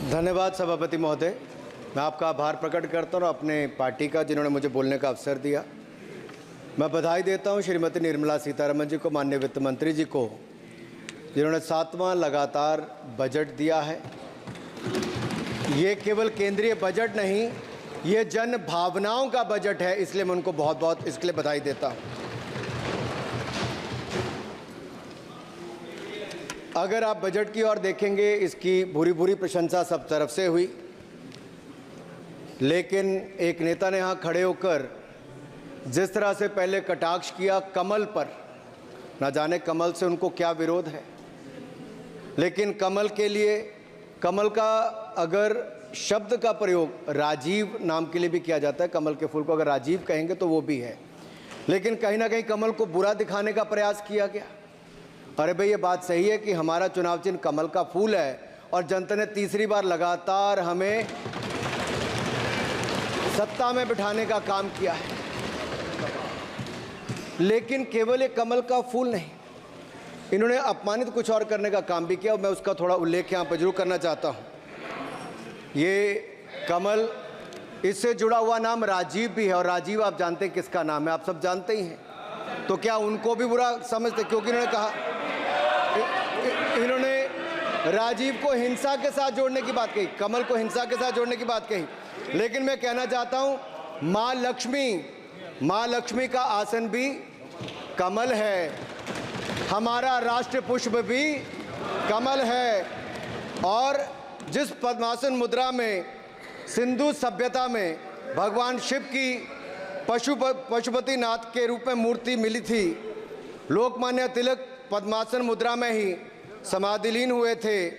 धन्यवाद सभापति महोदय। मैं आपका आभार प्रकट करता हूँ अपने पार्टी का, जिन्होंने मुझे बोलने का अवसर दिया। मैं बधाई देता हूँ श्रीमती निर्मला सीतारमण जी को, माननीय वित्त मंत्री जी को, जिन्होंने 7वां लगातार बजट दिया है। ये केवल केंद्रीय बजट नहीं, ये जन भावनाओं का बजट है, इसलिए मैं उनको बहुत बहुत इसके लिए बधाई देता हूँ। अगर आप बजट की ओर देखेंगे, इसकी भूरी भूरी प्रशंसा सब तरफ से हुई, लेकिन एक नेता ने यहाँ खड़े होकर जिस तरह से पहले कटाक्ष किया कमल पर, ना जाने कमल से उनको क्या विरोध है, लेकिन कमल के लिए, कमल का अगर शब्द का प्रयोग राजीव नाम के लिए भी किया जाता है, कमल के फूल को अगर राजीव कहेंगे तो वो भी है, लेकिन कहीं ना कहीं कमल को बुरा दिखाने का प्रयास किया गया। अरे भाई, ये बात सही है कि हमारा चुनाव चिन्ह कमल का फूल है और जनता ने तीसरी बार लगातार हमें सत्ता में बिठाने का काम किया है, लेकिन केवल ये कमल का फूल नहीं, इन्होंने अपमानित कुछ और करने का काम भी किया और मैं उसका थोड़ा उल्लेख यहाँ पर जरूर करना चाहता हूँ। ये कमल, इससे जुड़ा हुआ नाम राजीव भी है, और राजीव आप जानते हैं किसका नाम है, आप सब जानते ही हैं। तो क्या उनको भी बुरा समझते? क्योंकि इन्होंने कहा, इन्होंने राजीव को हिंसा के साथ जोड़ने की बात कही, कमल को हिंसा के साथ जोड़ने की बात कही, लेकिन मैं कहना चाहता हूँ माँ लक्ष्मी का आसन भी कमल है, हमारा राष्ट्र पुष्प भी कमल है, और जिस पद्मासन मुद्रा में सिंधु सभ्यता में भगवान शिव की पशुपति नाथ के रूप में मूर्ति मिली थी, लोकमान्य तिलक पद्मासन मुद्रा में ही समाधिलीन हुए थे।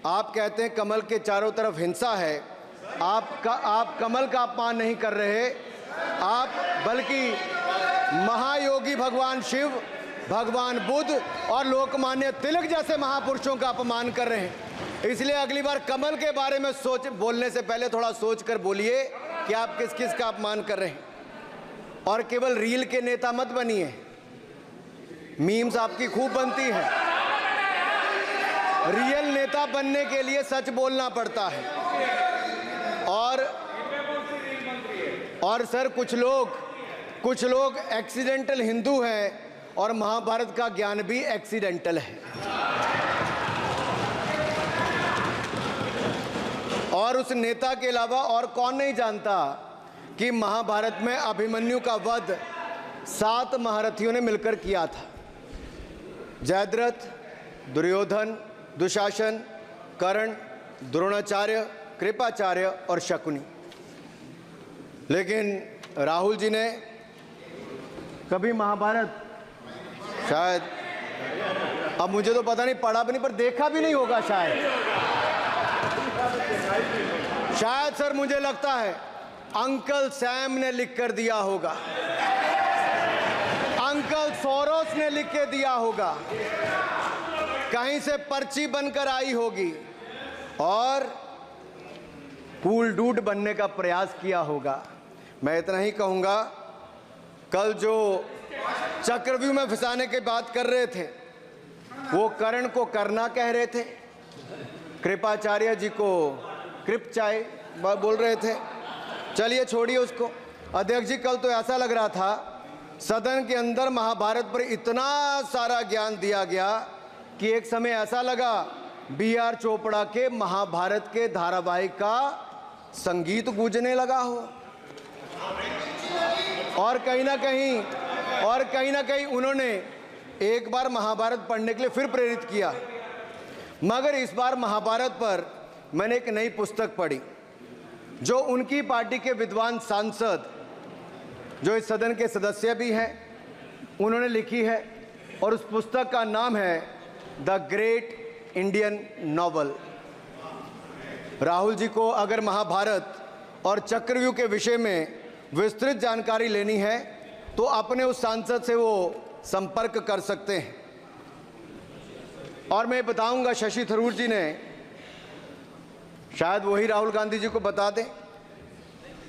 आप कहते हैं कमल के चारों तरफ हिंसा है। आप कमल का अपमान नहीं कर रहे, आप बल्कि महायोगी भगवान शिव, भगवान बुद्ध और लोकमान्य तिलक जैसे महापुरुषों का अपमान कर रहे हैं। इसलिए अगली बार कमल के बारे में बोलने से पहले थोड़ा सोच कर बोलिए कि आप किस किस का अपमान कर रहे हैं। और केवल रील के नेता मत बनिए, मीम्स आपकी खूब बनती है। रियल नेता बनने के लिए सच बोलना पड़ता है। और सर, कुछ लोग एक्सीडेंटल हिंदू हैं और महाभारत का ज्ञान भी एक्सीडेंटल है। और उस नेता के अलावा और कौन नहीं जानता कि महाभारत में अभिमन्यु का वध 7 महारथियों ने मिलकर किया था। जयद्रथ, दुर्योधन, दुशासन, कर्ण, द्रोणाचार्य, कृपाचार्य और शकुनी। लेकिन राहुल जी ने कभी महाभारत, शायद, अब मुझे तो पता नहीं, पढ़ा भी नहीं, पर देखा भी नहीं होगा शायद सर, मुझे लगता है अंकल सैम ने लिख कर दिया होगा, अंकल सोरोस ने लिख के दिया होगा, कहीं से पर्ची बनकर आई होगी और कूल डूड बनने का प्रयास किया होगा। मैं इतना ही कहूँगा, कल जो चक्रव्यूह में फंसाने की बात कर रहे थे, वो कर्ण को करना कह रहे थे, कृपाचार्य जी को कृपचाय बोल रहे थे। चलिए छोड़िए उसको। अध्यक्ष जी, कल तो ऐसा लग रहा था सदन के अंदर महाभारत पर इतना सारा ज्ञान दिया गया कि एक समय ऐसा लगा B.R. चोपड़ा के महाभारत के धारावाहिक का संगीत गूंजने लगा हो। और कहीं ना कहीं उन्होंने एक बार महाभारत पढ़ने के लिए फिर प्रेरित किया। मगर इस बार महाभारत पर मैंने एक नई पुस्तक पढ़ी, जो उनकी पार्टी के विद्वान सांसद, जो इस सदन के सदस्य भी हैं, उन्होंने लिखी है, और उस पुस्तक का नाम है the Great Indian Novel. Rahul ji को अगर महाभारत और चक्रव्यूह के विषय में विस्तृत जानकारी लेनी है तो अपने उस सांसद से वो संपर्क कर सकते हैं। और मैं बताऊंगा, शशि थरूर जी ने, शायद वही राहुल गांधी जी को बता दें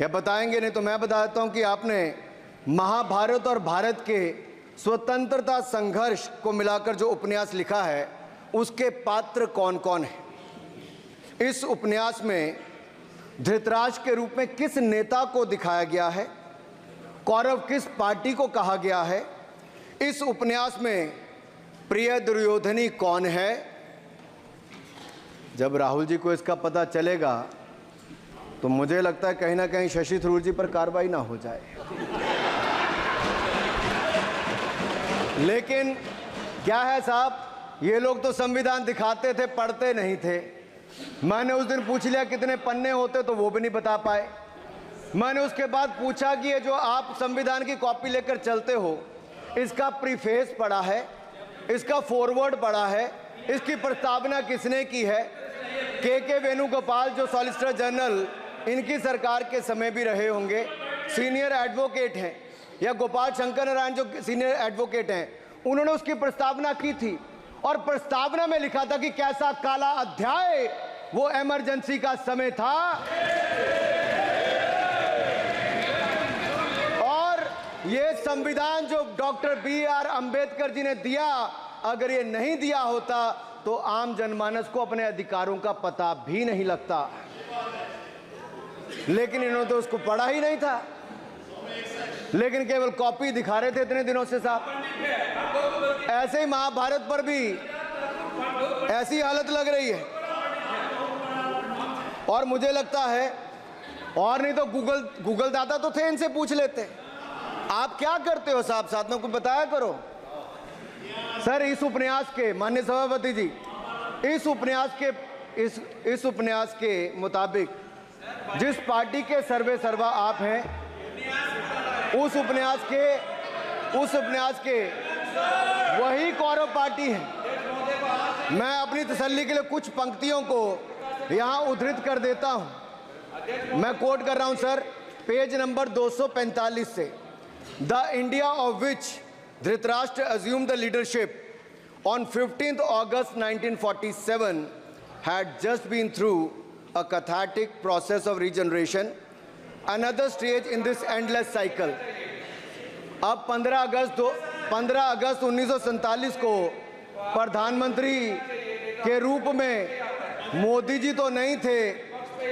या बताएंगे, नहीं तो मैं बता देता हूं कि आपने महाभारत और भारत के स्वतंत्रता संघर्ष को मिलाकर जो उपन्यास लिखा है, उसके पात्र कौन कौन है। इस उपन्यास में धृतराष्ट्र के रूप में किस नेता को दिखाया गया है, कौरव किस पार्टी को कहा गया है, इस उपन्यास में प्रिय दुर्योधनी कौन है। जब राहुल जी को इसका पता चलेगा तो मुझे लगता है कहीं ना कहीं शशि थरूर जी पर कार्रवाई ना हो जाए। लेकिन क्या है साहब, ये लोग तो संविधान दिखाते थे, पढ़ते नहीं थे। मैंने उस दिन पूछ लिया कितने पन्ने होते, तो वो भी नहीं बता पाए। मैंने उसके बाद पूछा कि ये जो आप संविधान की कॉपी लेकर चलते हो, इसका प्रीफेस पढ़ा है, इसका फॉरवर्ड पढ़ा है, इसकी प्रस्तावना किसने की है। के वेणुगोपाल जो सॉलिसिटर जनरल इनकी सरकार के समय भी रहे होंगे, सीनियर एडवोकेट हैं, या गोपाल शंकर नारायण जो सीनियर एडवोकेट हैं, उन्होंने उसकी प्रस्तावना की थी और प्रस्तावना में लिखा था कि कैसा काला अध्याय वो इमरजेंसी का समय था। और ये संविधान जो डॉक्टर BR अंबेडकर जी ने दिया, अगर ये नहीं दिया होता तो आम जनमानस को अपने अधिकारों का पता भी नहीं लगता। लेकिन इन्होंने तो उसको पढ़ा ही नहीं था, लेकिन केवल कॉपी दिखा रहे थे इतने दिनों से साहब। ऐसे ही महाभारत पर भी ऐसी हालत लग रही है। और मुझे लगता है, और नहीं तो गूगल दादा तो थे, इनसे पूछ लेते आप क्या करते हो साहब, साथ में कुछ बताया करो। सर इस उपन्यास के, माननीय सभापति जी, इस उपन्यास के मुताबिक जिस पार्टी के सर्वे सर्वा आप हैं, उस उपन्यास के वही कौरव पार्टी है। मैं अपनी तसल्ली के लिए कुछ पंक्तियों को यहाँ उद्धृत कर देता हूँ। मैं कोट कर रहा हूँ सर, पेज नंबर 245 से। The India of which Dhritarashtra assumed the leadership on 15th August 1947 had just been through a cathartic process of regeneration, another stage in this endless cycle. अब 15 अगस्त 1947 को प्रधानमंत्री के रूप में मोदी जी तो नहीं थे,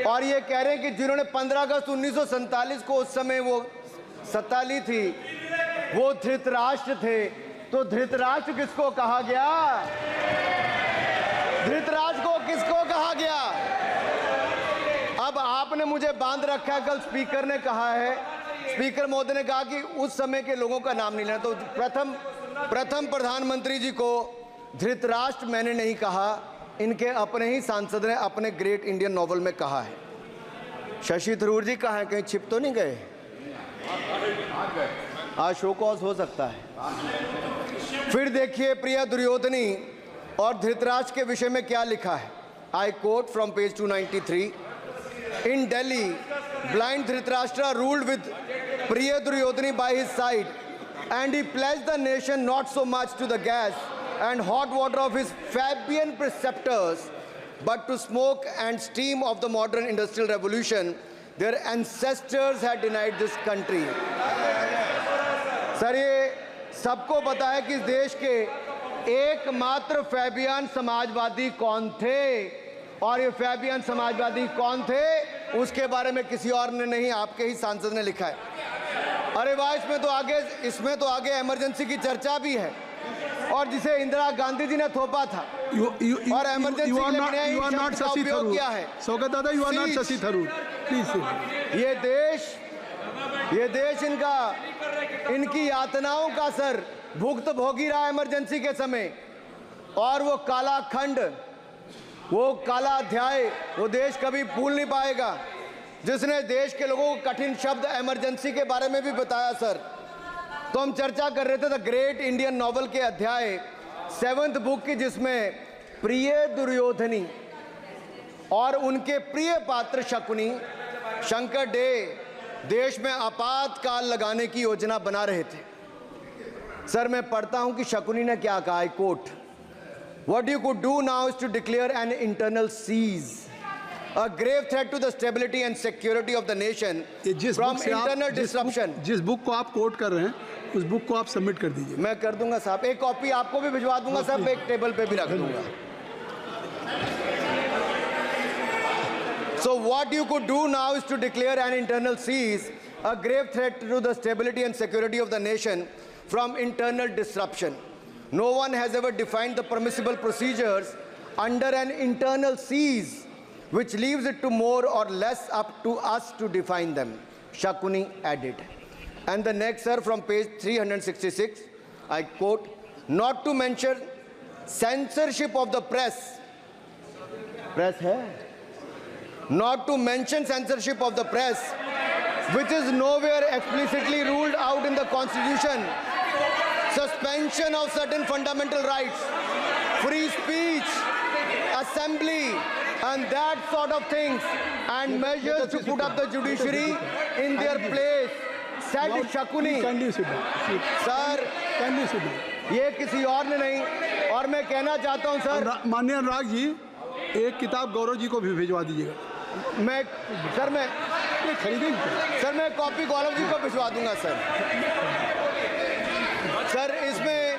और ये कह रहे हैं कि जिन्होंने 15 अगस्त 1947 को उस समय वो सत्ता ली थी, वो धृतराष्ट्र थे। तो धृतराष्ट्र किसको कहा गया? धृतराष्ट्र को किसको कहा गया? अब आपने मुझे बांध रखा है। कल स्पीकर ने कहा है, स्पीकर महोदय ने कहा कि उस समय के लोगों का नाम नहीं लेना। तो प्रथम प्रधानमंत्री जी को धृतराष्ट्र मैंने नहीं कहा, इनके अपने ही सांसद ने अपने ग्रेट इंडियन नॉवल में कहा है। शशि थरूर जी कहाँ हैं? कहीं छिप तो नहीं गए? आज शो कॉज हो सकता है। फिर देखिए प्रिय दुर्योधनी और धृतराष्ट्र के विषय में क्या लिखा है। I quote from page 293। In Delhi, blind Dhritarashtra ruled with Priya Duryodhani by his side, and he pledged the nation not so much to the gas and hot water of his Fabian preceptors, but to smoke and steam of the modern industrial revolution their ancestors had denied this country. Sir ये सबको पता है कि इस देश के एकमात्र Fabian Samajwadi कौन थे, और ये फैबियन समाजवादी कौन थे उसके बारे में किसी और ने नहीं, आपके ही सांसद ने लिखा है। अरे वाह, इसमें तो आगे इमरजेंसी की चर्चा भी है, और जिसे इंदिरा गांधी जी ने थोपा था। और इमरजेंसी के लिए उपयोग किया है। स्वागत दादा, you are not Shashi Tharoor, please. ये देश इनकी यातनाओं का सर भुगत भोगी रहा इमरजेंसी के समय, और वो काला खंड, वो काला अध्याय वो देश कभी भूल नहीं पाएगा, जिसने देश के लोगों को कठिन शब्द इमरजेंसी के बारे में भी बताया। सर तो हम चर्चा कर रहे थे द ग्रेट इंडियन नॉवल के अध्याय 7th बुक की, जिसमें प्रिय दुर्योधनी और उनके प्रिय पात्र शकुनी शंकर डे देश में आपातकाल लगाने की योजना बना रहे थे। सर मैं पढ़ता हूं कि शकुनी ने क्या कहा। I quote, What you could do now is to declare an internal siege, a grave threat to the stability and security of the nation from internal disruption. जिस बुक को आप कोट कर रहे हैं उस बुक को आप सबमिट कर दीजिए। मैं कर दूंगा साहब, एक कॉपी आपको भी भिजवा दूंगा साहब, एक टेबल पे भी रख दूंगा। So what you could do now is to declare an internal seize, a grave threat to the stability and security of the nation from internal disruption. No one has ever defined the permissible procedures under an internal seize, which leaves it to more or less up to us to define them, Shakuni added. And the next, sir, from page 366, I quote, not to mention censorship of the press. Press hai? Not to mention censorship of the press, which is nowhere explicitly ruled out in the Constitution. Suspension of certain fundamental rights, free speech, assembly, and that sort of things, and measures to put up the judiciary in their place, said Shakuni. Kindly sit down. Sir, Kindly sit down. ये किसी और ने नहीं, और मैं कहना चाहता हूं सर, माननीय अनुराग जी, एक किताब गौरव जी को भी भिजवा दीजिएगा। मैं खरीदेंगे सर, मैं कॉपी गौरव जी को भिजवा दूंगा सर। सर, इसमें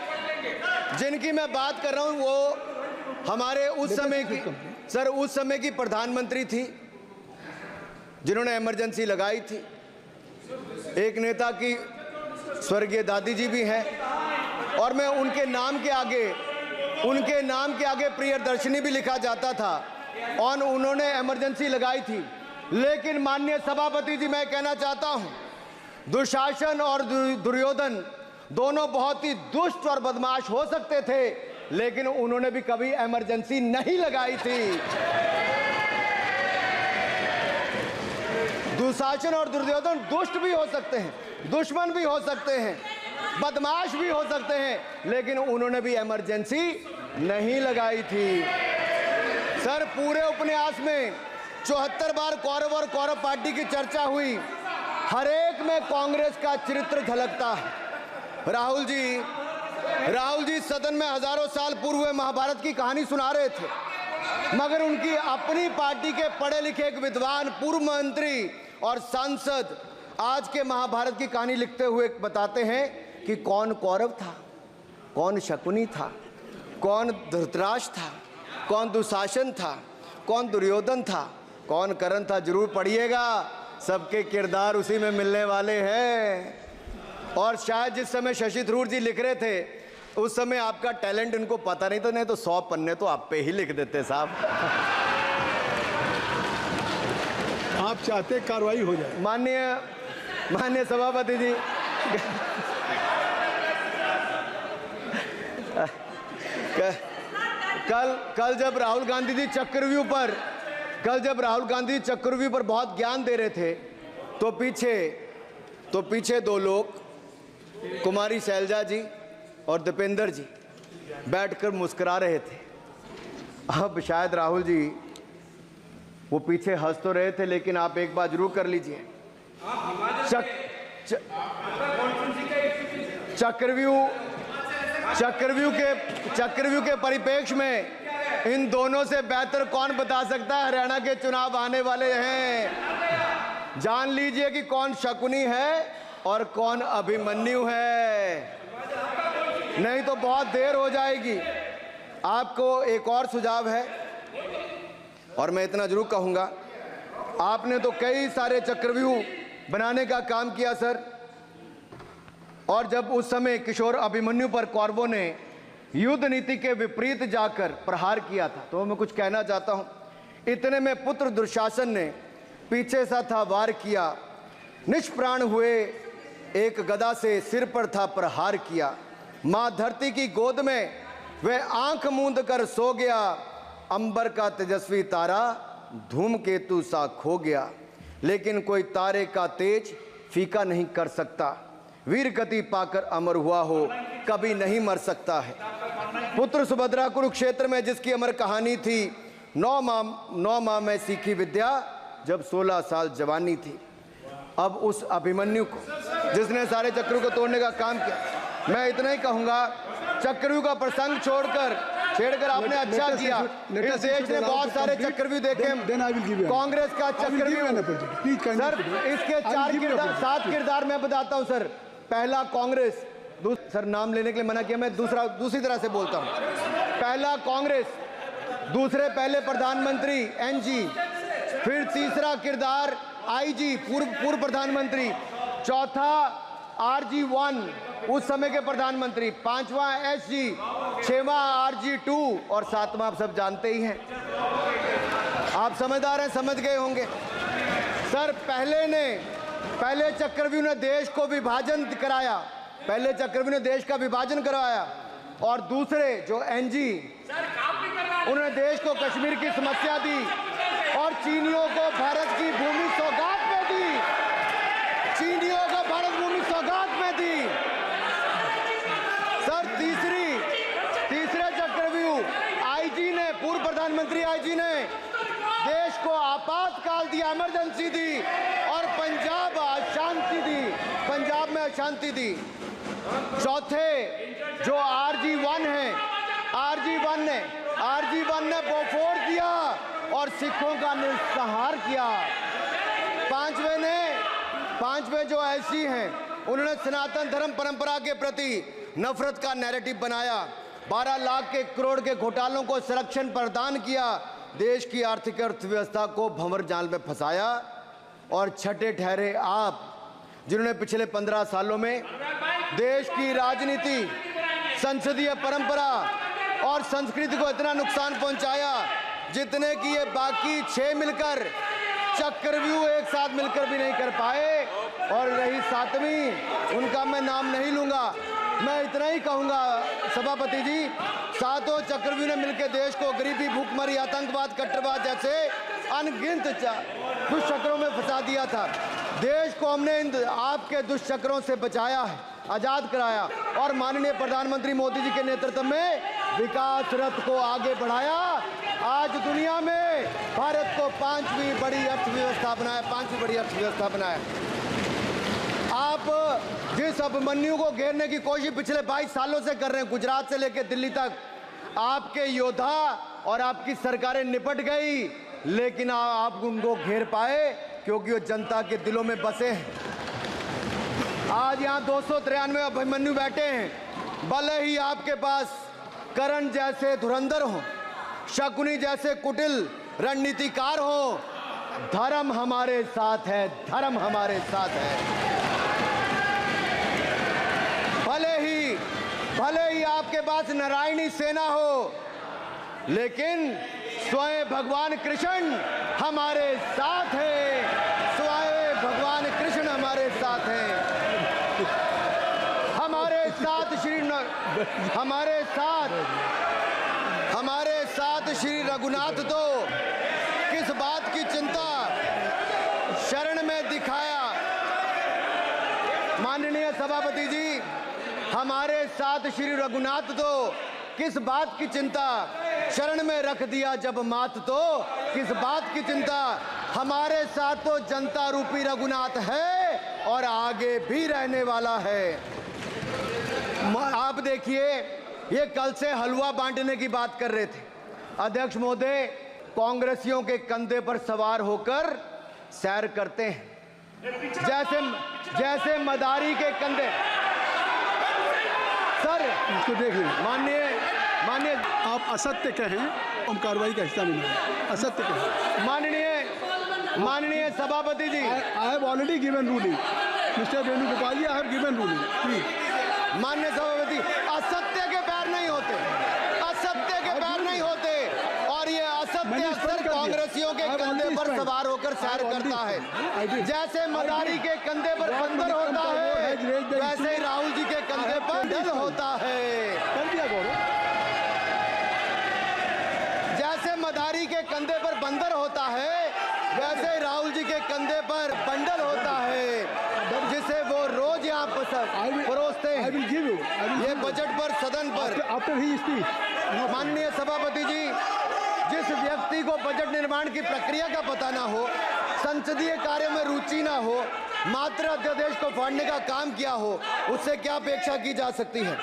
जिनकी मैं बात कर रहा हूं वो हमारे उस समय की, सर उस समय की प्रधानमंत्री थी जिन्होंने इमरजेंसी लगाई थी। एक नेता की स्वर्गीय दादी जी भी हैं, और मैं उनके नाम के आगे प्रियदर्शनी भी लिखा जाता था, और उन्होंने इमरजेंसी लगाई थी। लेकिन माननीय सभापति जी, मैं कहना चाहता हूं, दुशासन और दुर्योधन दोनों बहुत ही दुष्ट और बदमाश हो सकते थे, लेकिन उन्होंने भी कभी इमरजेंसी नहीं लगाई थी। दुशासन और दुर्योधन दुष्ट भी हो सकते हैं, दुश्मन भी हो सकते हैं, बदमाश भी हो सकते हैं, लेकिन उन्होंने भी इमरजेंसी नहीं लगाई थी। सर, पूरे उपन्यास में 74 बार कौरव और कौरव पार्टी की चर्चा हुई, हर एक में कांग्रेस का चरित्र झलकता है। राहुल जी सदन में हजारों साल पूर्व हुए महाभारत की कहानी सुना रहे थे, मगर उनकी अपनी पार्टी के पढ़े लिखे एक विद्वान पूर्व मंत्री और सांसद आज के महाभारत की कहानी लिखते हुए बताते हैं कि कौन कौरव था, कौन शकुनी था, कौन धृतराष्ट्र था, कौन दुशासन था, कौन दुर्योधन था, कौन कर्ण था। जरूर पढ़िएगा, सबके किरदार उसी में मिलने वाले हैं। और शायद जिस समय शशि थरूर जी लिख रहे थे, उस समय आपका टैलेंट इनको पता नहीं था, नहीं तो 100 पन्ने तो आप पे ही लिख देते साहब। आप चाहते कार्रवाई हो जाए। माननीय सभापति जी, कल जब राहुल गांधी जी चक्रव्यूह पर बहुत ज्ञान दे रहे थे, तो पीछे दो लोग, कुमारी शैलजा जी और दीपेंद्र जी, बैठकर मुस्कुरा रहे थे। अब शायद राहुल जी वो पीछे हंस तो रहे थे, लेकिन आप एक बात जरूर कर लीजिए, चक्रव्यूह के परिप्रेक्ष्य में इन दोनों से बेहतर कौन बता सकता है हरियाणा के चुनाव आने वाले हैं। जान लीजिए कि कौन शकुनी है और कौन अभिमन्यु है, नहीं तो बहुत देर हो जाएगी। आपको एक और सुझाव है, और मैं इतना जरूर कहूंगा, आपने तो कई सारे चक्रव्यूह बनाने का काम किया सर, और जब उस समय किशोर अभिमन्यु पर कौरवों ने युद्ध नीति के विपरीत जाकर प्रहार किया था, तो मैं कुछ कहना चाहता हूं। इतने में पुत्र दुशासन ने पीछे सा था वार किया, निष्प्राण हुए एक गदा से सिर पर था प्रहार किया। मां धरती की गोद में वह आंख मूंद कर सो गया, अंबर का तेजस्वी तारा धूमकेतु सा खो गया। लेकिन कोई तारे का तेज फीका नहीं कर सकता, वीर गति पाकर अमर हुआ हो कभी नहीं मर सकता है। पुत्र सुभद्रा कुरुक्षेत्र में जिसकी अमर कहानी थी, 9 माह में सीखी विद्या जब 16 साल जवानी थी। अब उस अभिमन्यु को, जिसने सारे चक्रव्यूह को तोड़ने का काम किया, मैं इतना ही कहूंगा, चक्रव्यूह का प्रसंग छेड़कर आपने अच्छा किया। इस देश ने बहुत सारे चक्रव्यूह देखे, कांग्रेस का चक्रव्यूह सर, इसके 7 किरदार मैं बताता हूं सर। पहला कांग्रेस, सर नाम लेने के लिए मना किया, मैं दूसरी तरह से बोलता हूं। पहला कांग्रेस, दूसरे पहले प्रधानमंत्री NG, फिर तीसरा किरदार आईजी पूर्व प्रधानमंत्री, चौथा RG1 उस समय के प्रधानमंत्री, पांचवा SG, छठवां RG2 और सातवां आप सब जानते ही हैं। आप समझदार हैं, समझ गए होंगे। सर पहले चक्रव्यूह ने देश को विभाजन कराया, पहले चक्रव्यूह ने देश का विभाजन करवाया, और दूसरे जो NG उन्होंने देश को कश्मीर की समस्या दी और चीनियों को भारत की भूमि सौगात में दी, चीनियों को भारत भूमि सौगात में दी। सर तीसरे चक्रव्यूह आईजी ने, पूर्व प्रधानमंत्री आईजी ने देश को आपातकाल दिया, इमरजेंसी दी और पंजाब में अशांति दी। चौथे जो RG1 है, RG1 ने बोफोर्स दिया और सिखों का निस्सहार किया। पांचवें जो ऐसी हैं, उन्होंने सनातन धर्म परंपरा के प्रति नफरत का नैरेटिव बनाया, 12 लाख के करोड़ के घोटालों को संरक्षण प्रदान किया, देश की आर्थिक अर्थव्यवस्था को भंवर जाल में फंसाया। और छठे ठहरे आप, जिन्होंने पिछले 15 सालों में देश की राजनीति, संसदीय परंपरा और संस्कृति को इतना नुकसान पहुंचाया जितने कि ये बाकी 6 मिलकर चक्रव्यूह एक साथ मिलकर भी नहीं कर पाए। और रही 7वीं, उनका मैं नाम नहीं लूंगा, मैं इतना ही कहूंगा सभापति जी, 7 चक्रव्यूह ने मिलकर देश को गरीबी, भूखमरी, आतंकवाद, कट्टरवाद जैसे अनगिनत दुष्चक्रों में फंसा दिया था। देश को हमने इन आपके दुष्चक्रों से बचाया है, आजाद कराया और माननीय प्रधानमंत्री मोदी जी के नेतृत्व में विकास रथ को आगे बढ़ाया। आज दुनिया में भारत को 5वीं बड़ी अर्थव्यवस्था बनाया। आप जिस अभिमन्यु को घेरने की कोशिश पिछले 22 सालों से कर रहे हैं, गुजरात से लेकर दिल्ली तक, आपके योद्धा और आपकी सरकारें निपट गई, लेकिन आप उनको घेर पाए क्योंकि वो जनता के दिलों में बसे हैं। आज यहाँ 293 अभिमन्यु बैठे हैं, भले ही आपके पास करण जैसे धुरंधर हो, शकुनी जैसे कुटिल रणनीतिकार हो, धर्म हमारे साथ है, धर्म हमारे साथ है। भले ही आपके पास नारायणी सेना हो, लेकिन स्वयं भगवान कृष्ण हमारे साथ है, स्वयं भगवान कृष्ण हमारे साथ है। हमारे साथ श्री रघुनाथ तो किस बात की चिंता शरण में दिखाया। माननीय सभापति जी, हमारे साथ श्री रघुनाथ तो किस बात की चिंता शरण में रख दिया जब मात, तो किस बात की चिंता। हमारे साथ तो जनता रूपी रघुनाथ है और आगे भी रहने वाला है। आप देखिए, ये कल से हलवा बांटने की बात कर रहे थे। अध्यक्ष महोदय कांग्रेसियों के कंधे पर सवार होकर सैर करते हैं, जैसे मदारी के कंधे। सर इसको देख लीजिए। माननीय आप असत्य कहें, हम कार्रवाई का हिस्सा नहीं है। असत्य कहें। माननीय सभापति जी, I have already given ruling mister Venugopal ji, I have given ruling please. माननीय सभापति, असत्य के पैर नहीं होते, असत्य के पैर नहीं होते, और ये असत्य अक्सर कांग्रेसियों के कंधे पर सवार होकर सैर करता है। जैसे मदारी के कंधे पर बंदर होता है, वैसे ही राहुल जी के कंधे पर दल होता है। जैसे मदारी के कंधे पर बंदर होता है, वैसे ही राहुल जी के कंधे पर बंडल होता है, जिसे वो रोज यहाँ परोसते हैं। ये बजट पर, सदन पर। माननीय सभापति जी, जिस व्यक्ति को बजट निर्माण की प्रक्रिया का पता ना हो, संसदीय कार्य में रुचि ना हो, मात्र अध्यादेश को फाड़ने का काम किया हो, उससे क्या अपेक्षा की जा सकती है।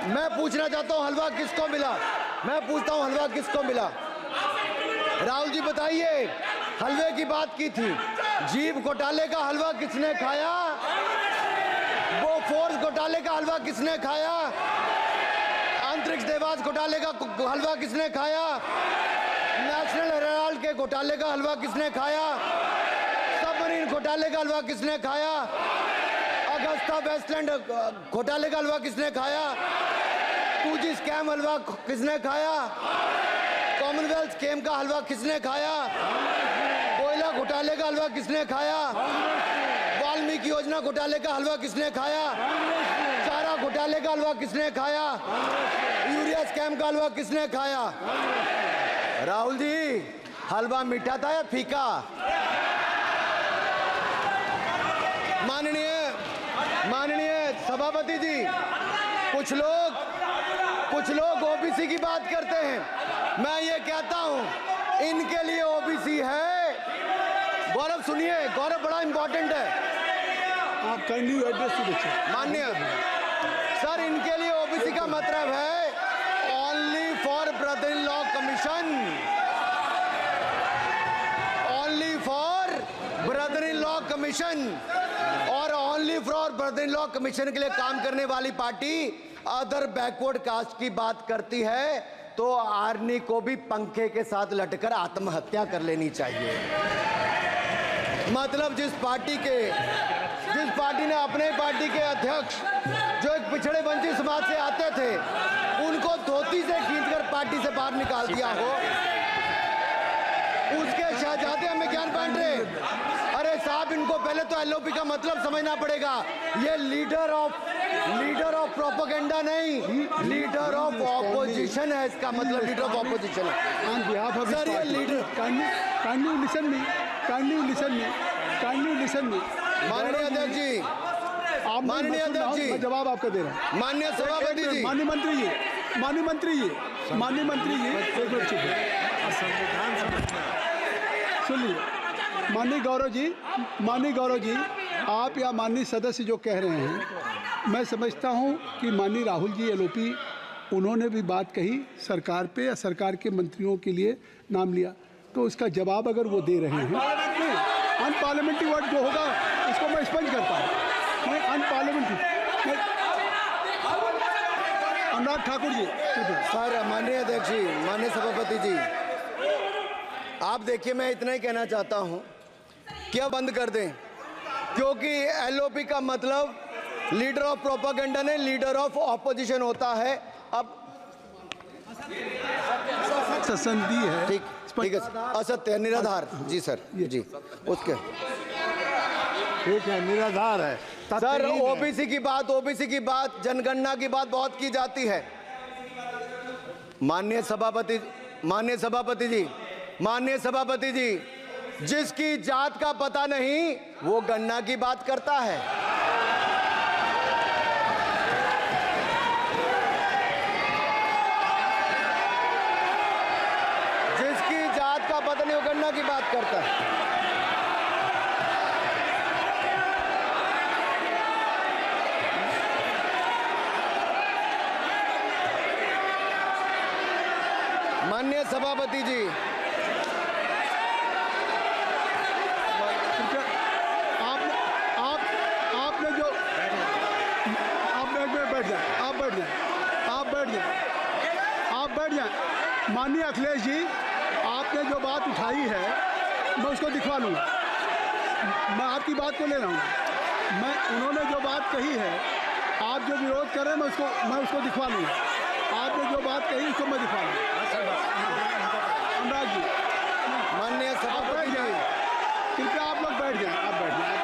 मैं पूछना चाहता हूँ, हलवा किसको मिला? मैं पूछता हूँ, हलवा किसको मिला? राहुल जी बताइए, हलवे की बात की थी, जीव घोटाले का हलवा किसने खाया? वो फोर्स घोटाले का हलवा किसने खाया? अंतरिक्ष देवास घोटाले का हलवा किसने खाया? नेशनल हेराल्ड के घोटाले का हलवा किसने खाया? सबमरीन घोटाले का हलवा किसने खाया? अगस्ता वेस्टलैंड घोटाले का हलवा किसने खाया? 2G स्कैम हलवा किसने खाया? कॉमनवेल्थ स्कैम का हलवा किसने खाया? कोयला घोटाले का हलवा किसने खाया? वाल्मीकि योजना घोटाले का हलवा किसने खाया? चारा घोटाले का हलवा किसने खाया? यूरिया स्कैम का हलवा किसने खाया? राहुल जी, हलवा मीठा था या फीका? माननीय सभापति जी, कुछ लोग ओबीसी की बात करते हैं। मैं ये कहता हूं, इनके लिए ओबीसी है। गौरव सुनिए, गौरव बड़ा इंपॉर्टेंट है। आप kindly address to the chair. माननीय सर, इनके लिए ओबीसी का मतलब है only for brother in law commission, only for brother in law commission. और only for brother in law commission के लिए काम करने वाली पार्टी अदर बैकवर्ड कास्ट की बात करती है तो आर्नी को भी पंखे के साथ लटकर आत्महत्या कर लेनी चाहिए। मतलब जिस पार्टी ने अपने पार्टी के अध्यक्ष जो एक पिछड़े वंचित समाज से आते थे, उनको धोती से खींचकर पार्टी से बाहर निकाल दिया हो, उसके शहजादे हमें ज्ञान बांट रहे। अरे साहब, इनको पहले तो एलओपी का मतलब समझना पड़ेगा। ये लीडर ऑफ प्रोपेगेंडा नहीं, लीडर ऑफ ऑपोजिशन है। इसका मतलब लीडर ऑफ ऑपोजिशन है। On behalf of सर, ये लीडर kindly listen me. माननीय अध्यक्ष जी, माननीय अध्यक्ष जी, मैं जवाब आपका दे रहा हूँ। माननीय सभापति जी, माननीय मंत्री जी, एक मिनट चुप सुनिए। माननीय गौरव जी, आप या माननीय सदस्य जो कह रहे हैं, मैं समझता हूं कि माननीय राहुल जी एलओपी, उन्होंने भी बात कही सरकार पे या सरकार के मंत्रियों के लिए नाम लिया, तो उसका जवाब अगर वो दे रहे हैं, अनपार्लियामेंट्री वर्ड जो होगा उसको मैं स्पंज करता हूँ। मैं अनपार्लियामेंट्री अनुराग ठाकुर जी। सर, माननीय अध्यक्ष जी, माननीय सभापति जी, आप देखिए, मैं इतना ही कहना चाहता हूं कि अब बंद कर दें, क्योंकि एलओपी का मतलब लीडर ऑफ प्रोपेगेंडा नहीं, लीडर ऑफ ऑपोजिशन होता है। अब संधि है, ठीक है, असत्य निराधार। जी सर, जी, उसके ठीक है, निराधार है सर। ओबीसी की बात, जनगणना की बात बहुत की जाती है। माननीय सभापति जी, जिसकी जात का पता नहीं वो गणना की बात करता है। जिसकी जात का पता नहीं वो गणना की बात करता है। माननीय सभापति जी, आपने जो आप बैठ जाए। माननीय अखिलेश जी, आपने जो बात उठाई है मैं उसको दिखवा लूँगा। मैं आपकी बात को ले रहा हूँ। उन्होंने जो बात कही है, आप जो विरोध कर रहे हैं, मैं उसको दिखवा लूँगा। आपने जो बात कही उसको मैं दिखवा लूँगा। अनुराग जी, माननीय सभापति जी, कृपया आप लोग बैठ जाएं। आप बैठ जाएं।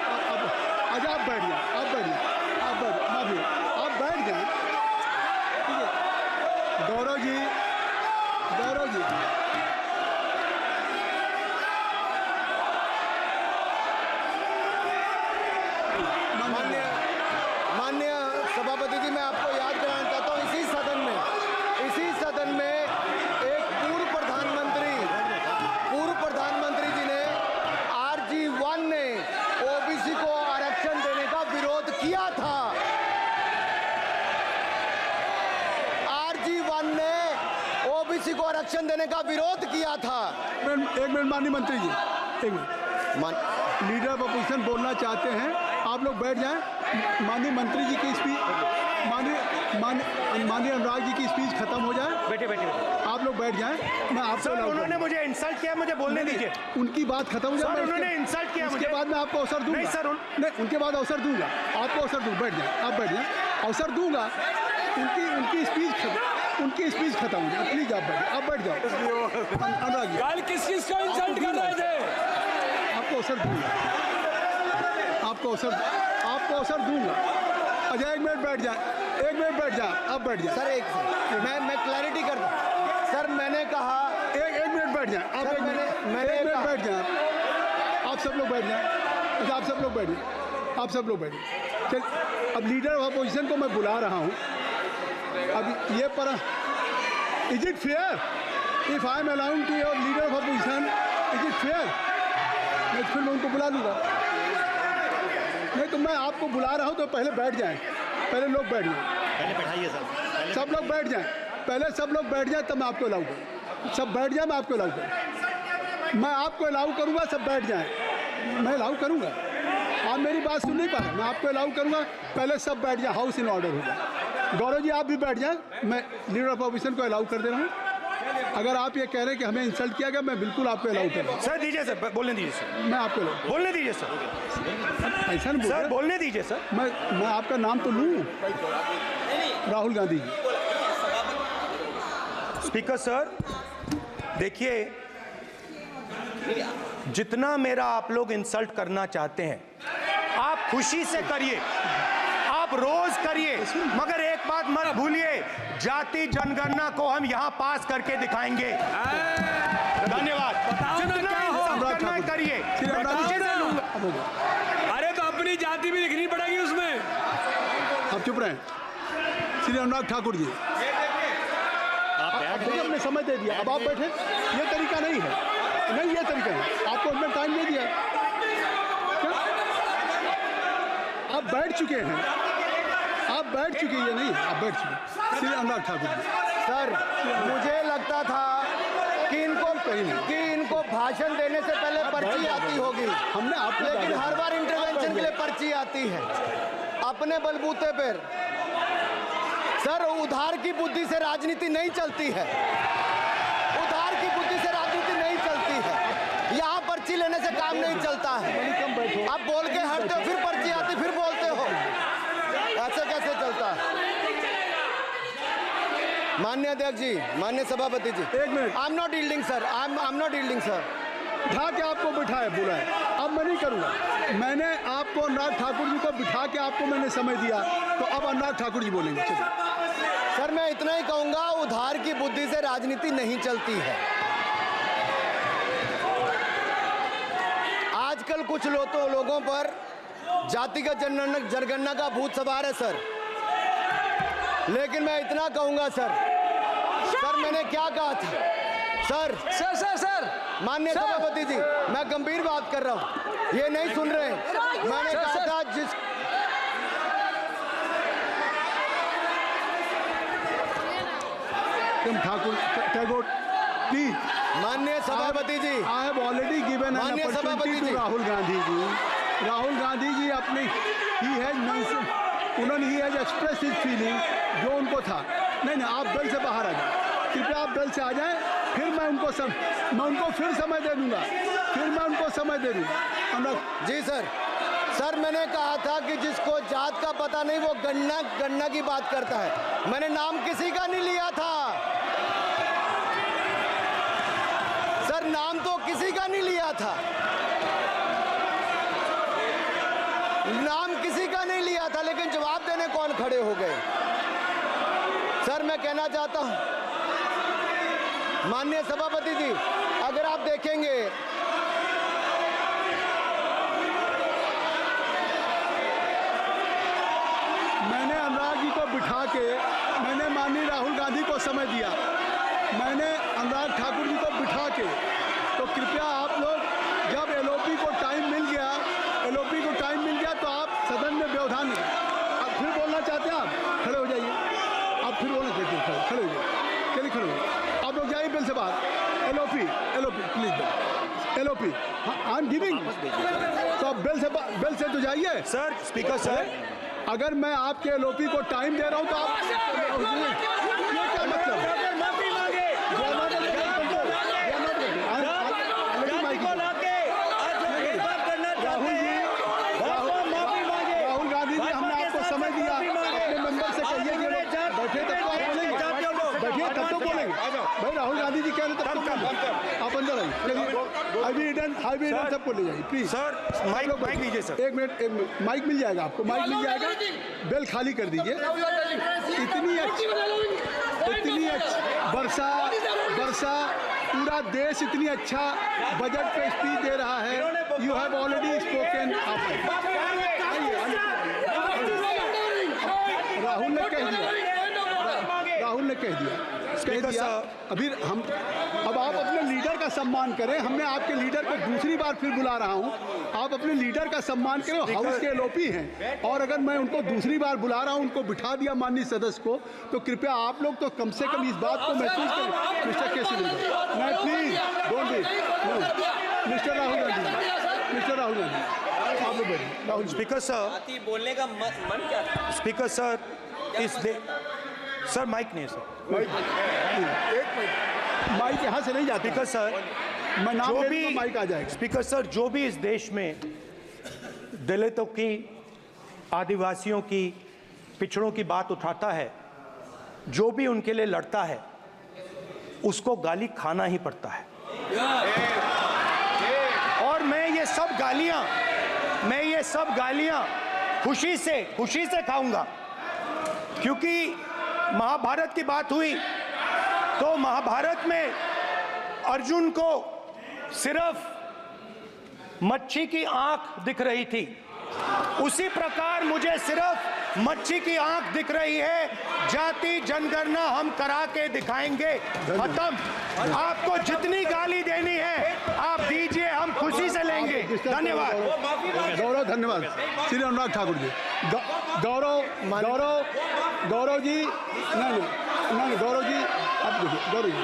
अच्छा, आप बैठ जाएं। माफी, आप बैठ जाएं। ठीक है। गौरव जी, माननीय सभापति जी, मैं आपको याद कराना चाहता हूँ, इसी सदन में एक पूर्व प्रधानमंत्री जी ने RG1 ने ओबीसी को आरक्षण देने का विरोध किया था। RG1 ने ओबीसी को आरक्षण देने का विरोध किया था। एक मिनट माननीय मंत्री जी, एक मिनट। लीडर ऑफ अपोजिशन बोलना चाहते हैं, आप लोग बैठ जाएं। माननीय मंत्री जी की स्पीच माननीय अनुराग जी की स्पीच खत्म हो जाए। बैठे बैठे आप लोग बैठ जाएं, मैं आपको सर उन्होंने मुझे इंसल्ट किया, मुझे बोलने दीजिए। उनकी बात खत्म हो जाए। सर उन्होंने इंसल्ट किया मुझे। उसके बाद मैं आपको अवसर दूंगा। नहीं सर नहीं, उनके बाद अवसर दूंगा, आपको अवसर दूंगा। बैठ जाए, आप बैठ जाए, अवसर दूंगा। उनकी स्पीच खत्म हो जाए। प्लीज आप बैठ जाओ। अनुराग जी कल किस को इंसल्ट कर रहे थे? आपको अवसर दूंगा, आपको अवसर दूंगा। अच्छा एक मिनट बैठ जाए, आप बैठ जाए। सर मैं क्लैरिटी कर दूं। सर मैंने कहा एक मिनट बैठ जाए आप। सर, मैंने एक मिनट कहा- बैठ जाए आप सब लोग बैठ जाए। अच्छा आप सब लोग बैठ जाए। चल अब लीडर ऑफ अपोजिशन को मैं बुला रहा हूँ। अब ये पर is it fair if I am allowing to your leader of opposition, is it fair? मैं फिर उनको बुला लूँगा। नहीं तो मैं आपको बुला रहा हूँ तो पहले बैठ जाएं, पहले लोग बैठ जाएं, पहले बैठाइए सर। सब लोग बैठ जाएं, पहले सब लोग बैठ जाएं तब मैं आपको अलाउ करूँ। सब बैठ जाएं, मैं आपको अलाउ करूँ। मैं आपको अलाउ करूँगा, सब बैठ जाएं, मैं अलाउ करूँगा। आप मेरी बात सुन नहीं पा रहे, मैं आपको अलाउ करूँगा। पहले सब बैठ जाए, हाउस इन ऑर्डर होगा। गौरव जी आप भी बैठ जाएं, मैं लीडर ऑफ अपोजिशन को अलाउ कर दे रहा हूँ। अगर आप ये कह रहे हैं कि हमें इंसल्ट किया गया, मैं बिल्कुल आपको अलाउ कर रहा हूँ। सर दीजिए सर, बोलने दीजिए सर। मैं आपको अलाउ बोलने दीजिए सर। ऐसा नहीं सर बोल बोलने दीजिए सर। मैं आपका नाम तो लूँ, राहुल गांधी जी। स्पीकर सर देखिए, जितना मेरा आप लोग इंसल्ट करना चाहते हैं आप खुशी से करिए, आप रोज करिए, मगर एक बात मत भूलिए, जाति जनगणना को हम यहां पास करके दिखाएंगे। धन्यवाद। जितना इंसल्ट करना है करिए। खुशी से लूंगा। अरे तो अपनी जाति भी लिखनी पड़ेगी उसमें। आप चुप रहें। श्री अनुराग ठाकुर जी, देखिए हमने समय दे दिया, अब आप बैठे। ये तरीका नहीं है, नहीं ये तरीका है। आपको हमने टाइम दे दिया, क्या? आप बैठ चुके हैं, आप बैठ चुके हैं। ये नहीं है, आप बैठ चुके। श्री अनुराग ठाकुर जी, सर मुझे लगता था कि इनको भाषण देने से पहले पर्ची आती होगी। हमने आपको लेकिन हर बार इंटरवेंशन के लिए पर्ची आती है अपने बलबूते पर। सर उधार की बुद्धि से राजनीति नहीं चलती है, उधार की बुद्धि से राजनीति नहीं चलती है। यहाँ पर्ची लेने से काम नहीं चलता है। आप बोल के हटते हो, फिर पर्ची आती, फिर बोलते हो, ऐसे कैसे चलता है? माननीय अध्यक्ष जी, माननीय सभापति जी, एक minute. I am not yielding sir, I am not yielding sir. बिठा के आपको बिठाया, बुलाया, अब मैं नहीं करूँगा। मैंने आपको अनुराग ठाकुर जी को बिठा के आपको मैंने समय दिया, तो अब अनुराग ठाकुर जी बोलेंगे। चलिए सर मैं इतना ही कहूंगा, उधार की बुद्धि से राजनीति नहीं चलती है। आजकल कुछ लोगों पर जातिगत जनगणना का भूत सवार है सर। लेकिन मैं इतना कहूंगा सर मैंने क्या कहा था सर माननीय सभापति जी, मैं गंभीर बात कर रहा हूं, ये नहीं सुन रहे। मैंने कहा था ठाकुर टैगोर प्लीज। माननीय सभापति जी, I have already given an माननीय सभापति अपॉर्चुनिटी जी। टू राहुल गांधी जी। राहुल गांधी जी अपनी ही हैज एक्सप्रेस हिज फीलिंग, जो उनको था। नहीं आप बेल से बाहर आ जाए, कृपया आप बेल से आ जाएं, फिर मैं उनको फिर समय दे दूंगा। जी सर मैंने कहा था कि जिसको जात का पता नहीं वो गणना की बात करता है। मैंने नाम किसी का नहीं लिया था सर, नाम तो किसी का नहीं लिया था, नाम किसी का नहीं लिया था, लेकिन जवाब देने कौन खड़े हो गए? सर मैं कहना चाहता हूं माननीय सभापति जी, अगर आप देखेंगे मैंने अनुराग जी को बिठा के मैंने माननीय राहुल गांधी को समय दिया, मैंने अनुराग ठाकुर जी को बिठा के, तो कृपया आप लोग जब एलओपी को टाइम मिल गया तो आप सदन में व्यवधान आप फिर बोलना चाहते हैं, आप खड़े हो जाइए, आप फिर बोलना चाहते हैं, खड़े हो जाइए, चलिए खड़े हो जाइए, आप लोग जाइए बिल से बाहर। LOP please, LOP I am giving, तो आप बेल से तो जाइए। सर स्पीकर सर अगर मैं आपके एलओपी को टाइम दे रहा हूं तो आप ये क्या मतलब है? राहुल गांधी जी, हमने आपको समय दिया, अपने मेंबर से कहिए कि बैठे तब तो आप बोलेंगे, बैठिए तब तो बोलेंगे भाई। राहुल गांधी जी कह रहे तब तो बोलेंगे। आप अंदर आइए, चलिए। आई सबको ले जाइए प्लीज। सर माइक लीजिए सर। एक मिनट, माइक मिल जाएगा आपको, माइक मिल जाएगा। बेल खाली कर दीजिए। इतनी अच्छी वर्षा पूरा देश इतनी अच्छा बजट पे स्पीच दे रहा है। You have already spoken. Rahul ने कह दिया अभी हम, अब आप अपने लीडर का सम्मान करें। हमने आपके लीडर को दूसरी बार फिर बुला रहा हूं, आप अपने लीडर का सम्मान करें। हाउस के एलओपी हैं और अगर मैं उनको दूसरी बार बुला रहा हूं, उनको बिठा दिया माननीय सदस्य को, तो कृपया आप लोग तो कम से कम इस बात को महसूस करें। मिस्टर केसी मैं please don't be mister Rahul Gandhi आप लोग बैठिए। राहुल स्पीकर सर, बोलने का मन क्या था? स्पीकर सर, सर माइक नहीं सर, माइक यहाँ से नहीं जाता। स्पीकर सर, मैं नाम जो ले भी लूँगा, माइक आ जाएगा। स्पीकर सर, जो भी इस देश में दलितों की, आदिवासियों की, पिछड़ों की बात उठाता है, जो भी उनके लिए लड़ता है, उसको गाली खाना ही पड़ता है। और मैं ये सब गालियां खुशी से खाऊंगा, क्योंकि महाभारत की बात हुई तो महाभारत में अर्जुन को सिर्फ मच्छी की आंख दिख रही थी, उसी प्रकार मुझे सिर्फ मच्छी की आंख दिख रही है। जाति जनगणना हम करा के दिखाएंगे। खत्म। आपको जितनी गाली देनी है आप दीजिए, हम खुशी से लेंगे। धन्यवाद। गौरव, धन्यवाद। श्री अनुराग ठाकुर जी। गौरव जी, नहीं गौरव जी, आप देखिए। गौरव जी,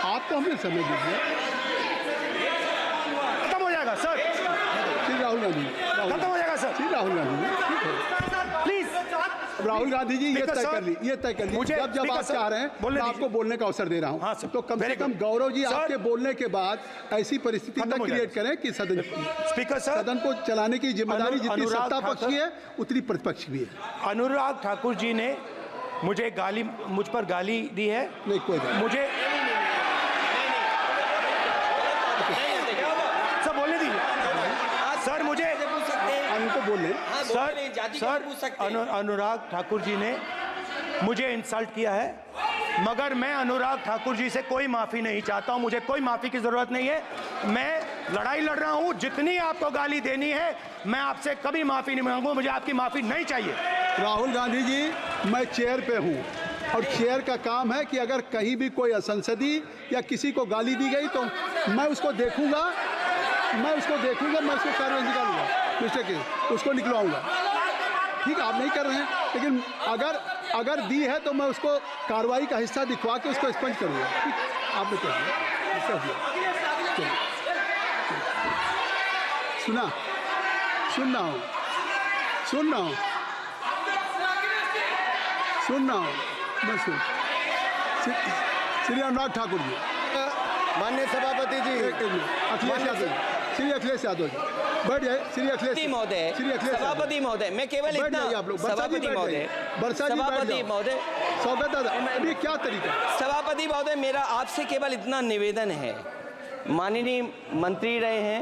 आप तो हमें समय दीजिए। खत्म हो जाएगा सर। श्री राहुल गांधी, खत्म हो जाएगा सर। श्री राहुल गांधी प्लीज राहुल गांधी जी, ये तय कर ली। मुझे जब आप चाह रहे हैं मैं आपको बोलने का अवसर दे रहा हूं। हाँ सर, तो कम से कम गौरव जी आपके बोलने के बाद ऐसी परिस्थिति न क्रिएट करें कि सदन को चलाने की जिम्मेदारी जितनी सत्ता पक्ष की है उतनी प्रतिपक्ष भी है। अनुराग ठाकुर जी ने मुझ पर गाली दी है। नहीं, कोई बात नहीं। मुझे सब बोलने दीजिए सर। मुझे उनको बोले सर, अनुराग ठाकुर जी ने मुझे इंसल्ट किया है, मगर मैं अनुराग ठाकुर जी से कोई माफ़ी नहीं चाहता हूं। मुझे कोई माफ़ी की ज़रूरत नहीं है। मैं लड़ाई लड़ रहा हूं। जितनी आपको गाली देनी है मैं आपसे कभी माफ़ी नहीं मांगूंगा। मुझे आपकी माफ़ी नहीं चाहिए। राहुल गांधी जी, मैं चेयर पे हूँ और चेयर का काम है कि अगर कहीं भी कोई असंसदीय या किसी को गाली दी गई तो मैं उसको देखूंगा, मैं उसको कार्रवाई निकालूंगा, मिस्टर के उसको निकलवाऊंगा। ठीक है, आप नहीं कर रहे हैं, लेकिन अगर दी है तो मैं उसको कार्रवाई का हिस्सा दिखवा के उसको स्पंज करूंगा। ठीक, आपने कह दिया। सुन रहा हूँ मैं श्री अनुराग ठाकुर जी, माननीय सभापति जी, अखिलेश यादव जी बैठ जाए। श्री अखिलेश महोदय, सभापति महोदय, मैं केवल इतना, सभापति महोदय, स्वागत है। अभी क्या तरीका? सभापति महोदय, मेरा आपसे केवल इतना निवेदन है। माननीय मंत्री रहे हैं,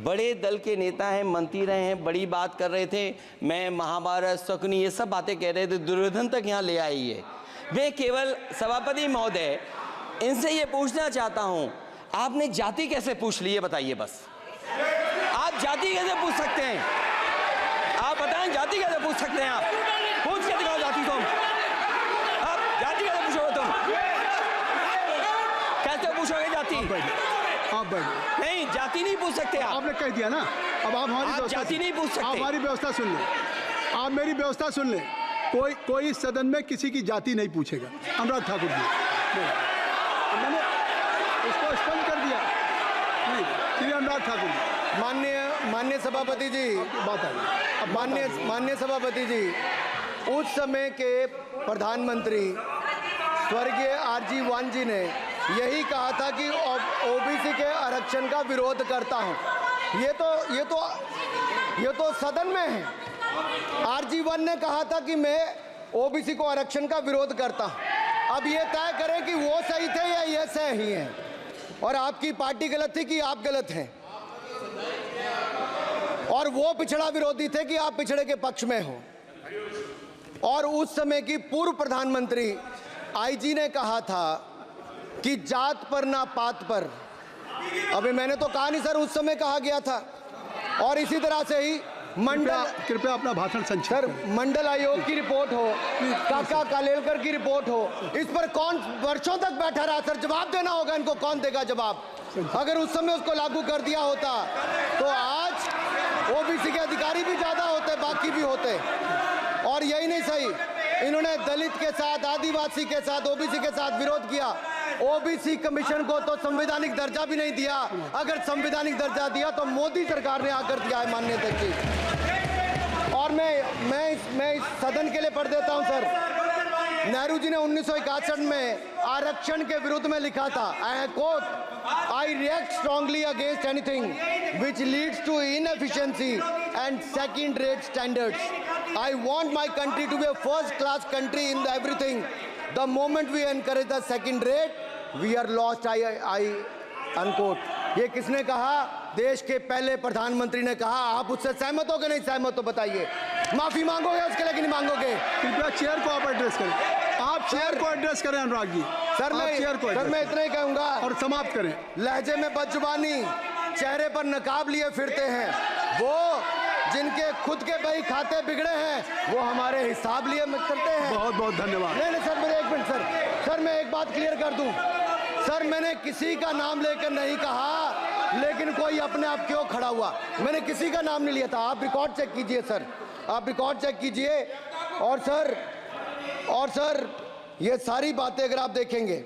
बड़े दल के नेता हैं, मंत्री रहे हैं, बड़ी बात कर रहे थे। मैं महाभारत, शकुनी, ये सब बातें कह रहे थे, दुर्योधन तक यहाँ ले आई है। मैं केवल सभापति महोदय इनसे ये पूछना चाहता हूँ, आपने जाति कैसे पूछ ली, ये बताइए बस। आप जाति कैसे पूछ सकते हैं? आप बताएं, जाति कैसे पूछ सकते हैं? आप पूछ के दिखाओ जाति तुम। आप जाति कैसे पूछोगे तुम? कैसे पूछोगे जाति? आप बैठ नहीं, जाति नहीं पूछ सकते आप। आपने कह दिया ना। अब आप हमारी जाति नहीं पूछ सकते। आप हमारी व्यवस्था सुन लें, आप मेरी व्यवस्था सुन लें। कोई सदन में किसी की जाति नहीं पूछेगा। अनुराग ठाकुर जी, मैंने उसको स्पष्ट कर दिया। नहीं, श्री अनुराग ठाकुर जी। माननीय सभापति जी, बात आ गई। माननीय सभापति जी, उस समय के प्रधानमंत्री स्वर्गीय आरजी वान जी ने यही कहा था कि ओबीसी के आरक्षण का विरोध करता हूं। ये तो सदन में है। आरजी वान ने कहा था कि मैं ओबीसी को आरक्षण का विरोध करता हूं। अब ये तय करें कि वो सही थे या ये सही हैं, और आपकी पार्टी गलत थी कि आप गलत हैं, और वो पिछड़ा विरोधी थे कि आप पिछड़े के पक्ष में हो। और उस समय की पूर्व प्रधानमंत्री आईजी ने कहा था कि जात पर ना पात पर। अभी मैंने तो कहा नहीं सर, उस समय कहा गया था। और इसी तरह से ही कृपया अपना भाषण संक्षिप्त सर, करें। मंडल आयोग की रिपोर्ट हो, काका कालेलकर की रिपोर्ट हो, इस पर कौन वर्षों तक बैठा रहा सर? जवाब देना होगा इनको, कौन देगा जवाब? अगर उस समय उसको लागू कर दिया होता तो आज ओबीसी के अधिकारी भी ज्यादा होते, बाकी भी होते। और यही नहीं सही, इन्होंने दलित के साथ, आदिवासी के साथ, ओबीसी के साथ विरोध किया। ओबीसी कमीशन को तो संवैधानिक दर्जा भी नहीं दिया। अगर संवैधानिक दर्जा दिया तो मोदी सरकार ने आकर दिया है, माननीय अध्यक्ष जी। और मैं इस सदन के लिए पढ़ देता हूं सर। नेहरू जी ने 1961 में आरक्षण के विरुद्ध में लिखा था, I quote, I react strongly against anything which leads to inefficiency and second rate standards. I want my country to be a first class country in everything. The moment we encourage the second rate we are lost. I unquote. ये किसने कहा? देश के पहले प्रधानमंत्री ने कहा। आप उससे सहमत हो कि नहीं सहमत हो बताइए? माफी मांगोगे उसके लिए कि नहीं मांगोगे? कृपया चेयर को आप एड्रेस करें। आप चेयर को एड्रेस करें अनुराग जी। सर मैं इतना ही कहूंगा और समाप्त करें। लहजे में बदजुबानी, चेहरे पर नकाब लिए फिरते हैं, वो जिनके खुद के बही खाते बिगड़े हैं वो हमारे हिसाब लिए करते हैं। बहुत बहुत धन्यवाद। नहीं सर, मेरे एक मिनट सर, मैं एक बात क्लियर कर दूं सर, मैंने किसी का नाम लेकर नहीं कहा, लेकिन कोई अपने आप क्यों खड़ा हुआ? मैंने किसी का नाम नहीं लिया था। आप रिकॉर्ड चेक कीजिए सर, आप रिकॉर्ड चेक कीजिए। और सर ये सारी बातें अगर आप देखेंगे,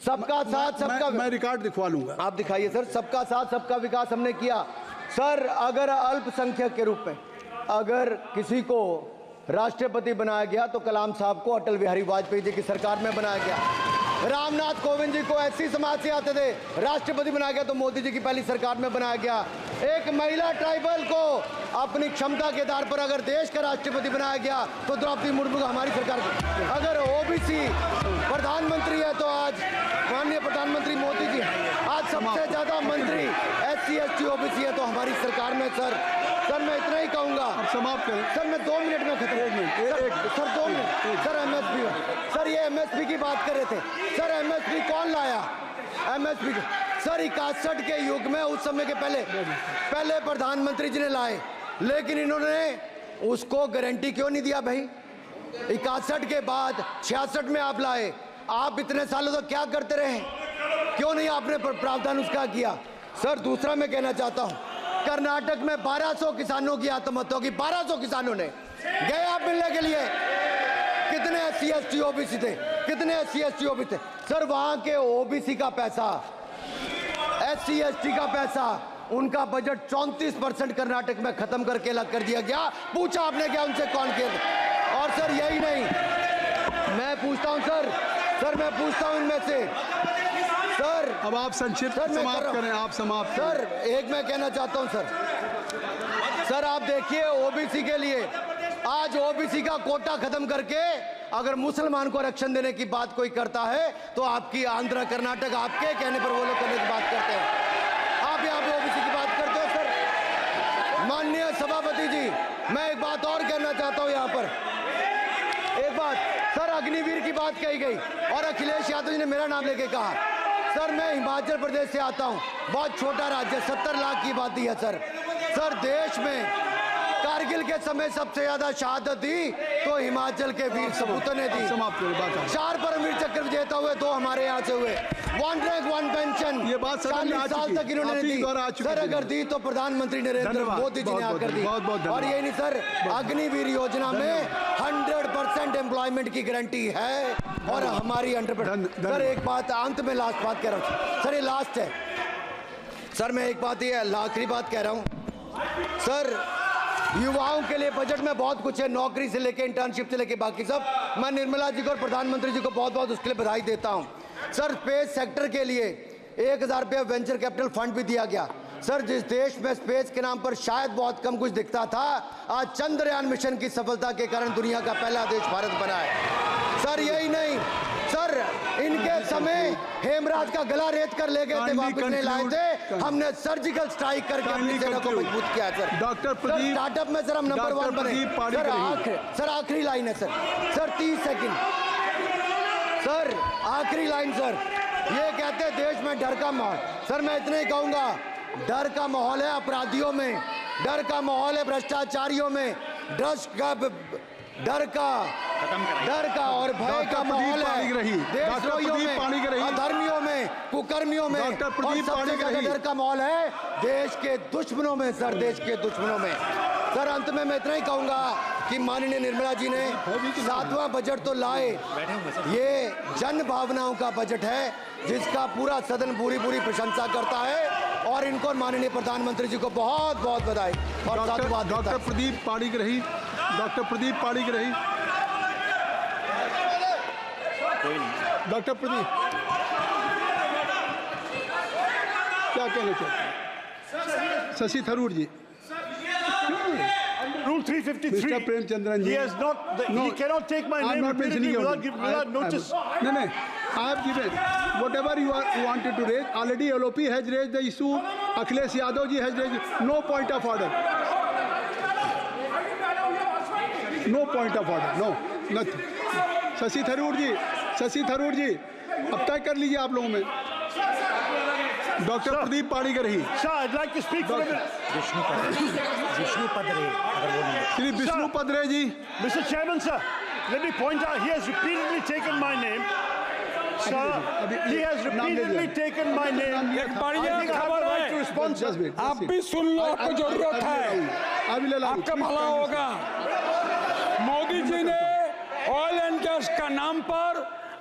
सबका साथ सबका, मैं रिकॉर्ड दिखवा लूंगा। आप दिखाइए सर। सबका साथ सबका विकास हमने किया सर। अगर अल्पसंख्यक के रूप में अगर किसी को राष्ट्रपति बनाया गया तो कलाम साहब को अटल बिहारी वाजपेयी जी की सरकार में बनाया गया। रामनाथ कोविंद जी को एससी समाज से आते थे, राष्ट्रपति बनाया गया तो मोदी जी की पहली सरकार में बनाया गया। एक महिला ट्राइबल को अपनी क्षमता के आधार पर अगर देश का राष्ट्रपति बनाया गया तो द्रौपदी मुर्मू को हमारी सरकार। अगर ओबीसी प्रधानमंत्री है तो आज माननीय प्रधानमंत्री मोदी जी। आज सबसे ज्यादा मंत्री एससी एसटी ओबीसी है तो हमारी सरकार में। सर मैं इतना ही कहूंगा। समाप्त करें सर, मैं 2 मिनट में खत्म। Sir 2 minute. Sir MSP, sir ये एमएसपी की बात कर रहे थे सर। एमएसपी कौन लाया? एमएसपी सर 61 के युग में, उस समय के पहले प्रधानमंत्री जी ने लाए, लेकिन इन्होंने उसको गारंटी क्यों नहीं दिया भाई? 61 के बाद 66 में आप लाए। आप इतने सालों तक क्या करते रहे? क्यों नहीं आपने प्रावधान उसका किया? सर दूसरा मैं कहना चाहता हूं, कर्नाटक में 1200 किसानों की आत्महत्या की। 1200 किसानों ने गए आप मिलने के लिए। कितने एससी एसटी ओबीसी थे? कितने एससी एसटी ओबीसी थे? सर वहां के ओबीसी का पैसा, एससी एसटी का पैसा, उनका बजट 34% कर्नाटक में खत्म करके अलग कर दिया गया। पूछा आपने क्या उनसे? कौन किया? और सर यही नहीं, मैं पूछता हूं सर मैं पूछता हूं इनमें से सर। अब आप संक्षिप्त समाप्त करें। आप समाप्त सर एक मैं कहना चाहता हूं सर आप देखिए ओबीसी के लिए आज ओबीसी का कोटा खत्म करके अगर मुसलमान को आरक्षण देने की बात कोई करता है तो आपकी आंध्र कर्नाटक आपके कहने पर वो लोग करने की बात करते हैं। आप यहाँ पे ओबीसी की बात करते हो सर। माननीय सभापति जी, मैं एक बात और कहना चाहता हूँ यहाँ पर। एक बात सर, अग्निवीर की बात कही गई और अखिलेश यादव जी ने मेरा नाम लेके कहा। सर मैं हिमाचल प्रदेश से आता हूँ, बहुत छोटा राज्य, 70 लाख की आबादी है सर देश में कारगिल के समय सबसे ज्यादा शहादत दी तो हिमाचल के वीर सपूतों ने दी। 4 परमवीर चक्र विजेता हुए, 2 हमारे यहाँ से हुए। 1 रैंक 1 पेंशन ये बात 40 साल तक इन्होंने दी सर। अगर दी तो प्रधानमंत्री नरेंद्र मोदी जी ने आकर दी। और ये नहीं सर, अग्निवीर योजना में 100% एम्प्लॉयमेंट की गारंटी है और हमारी 100%। सर एक बात अंत में लास्ट बात कह रहा हूँ सर, ये लास्ट है सर। मैं एक बात, ये आखिरी बात कह रहा हूँ सर, युवाओं के लिए बजट में बहुत कुछ है, नौकरी से लेके इंटर्नशिप से लेके बाकी सब। मैं निर्मला जी को और प्रधानमंत्री जी को बहुत बहुत उसके लिए बधाई देता हूं। सर, स्पेस सेक्टर के लिए 1000 रुपये वेंचर कैपिटल फंड भी दिया गया। सर, जिस देश में स्पेस के नाम पर शायद बहुत कम कुछ दिखता था, आज चंद्रयान मिशन की सफलता के कारण दुनिया का पहला देश भारत बना है। सर, यही नहीं सर, इनके समय हेमराज का गला रेत कर ले गए थे, वापस नहीं लाए थे। हमने सर्जिकल स्ट्राइक करके अपनी सेना को मजबूत किया है। सर, डॉक्टर प्रदीप, स्टार्टअप में सर हम नंबर 1 बने। सर, आखिरी लाइन है सर 30 सेकंड। सर, आखिरी लाइन सर, ये कहते हैं देश में डर का माहौल। सर, मैं इतना ही कहूंगा, डर का माहौल है अपराधियों में, डर का माहौल है भ्रष्टाचारियों में, डर का और भय का माहौल है देशद्रोहियों में, अधर्मियों में, कुकर्मियों में, और सबसे ज्यादा डर का माहौल है देश के दुश्मनों में। सर, देश के दुश्मनों में। सर, अंत में मैं इतना ही कहूंगा कि माननीय निर्मला जी ने 7वां बजट तो लाए, ये जन भावनाओं का बजट है जिसका पूरा सदन पूरी प्रशंसा करता है, और इनको माननीय प्रधानमंत्री जी को बहुत बहुत बधाई और साधुवाद। Doctor Pradeep Panigrahi, doctor Pradeep Panigrahi, doctor Pradeep क्या कहना चाहते हैं? शशि थरूर जी। Rule 353. Mr. Premchandran ji. He has not. He cannot take my name repeatedly without notice. No. I have given whatever you wanted to raise. Already LOP has raised the issue. Akhilesh Yadav ji has raised. No point of order. No point of order. No. Nothing. Shashi Tharoor जी, अब तय कर लीजिए आप लोगों में। Doctor Pradeep Panigrahi. Sir, I'd like to speak for a minute. Shri Vishnu Pada Ray ji. Mr. Chairman, sir, let me point out he has repeatedly taken my name. Sir, he has repeatedly taken my name. एक बढ़िया खबर है, आप भी सुन लो, आपको जरूरत है, आपका भला होगा। मोदी जी ने ऑयल एंड गैस का नाम पर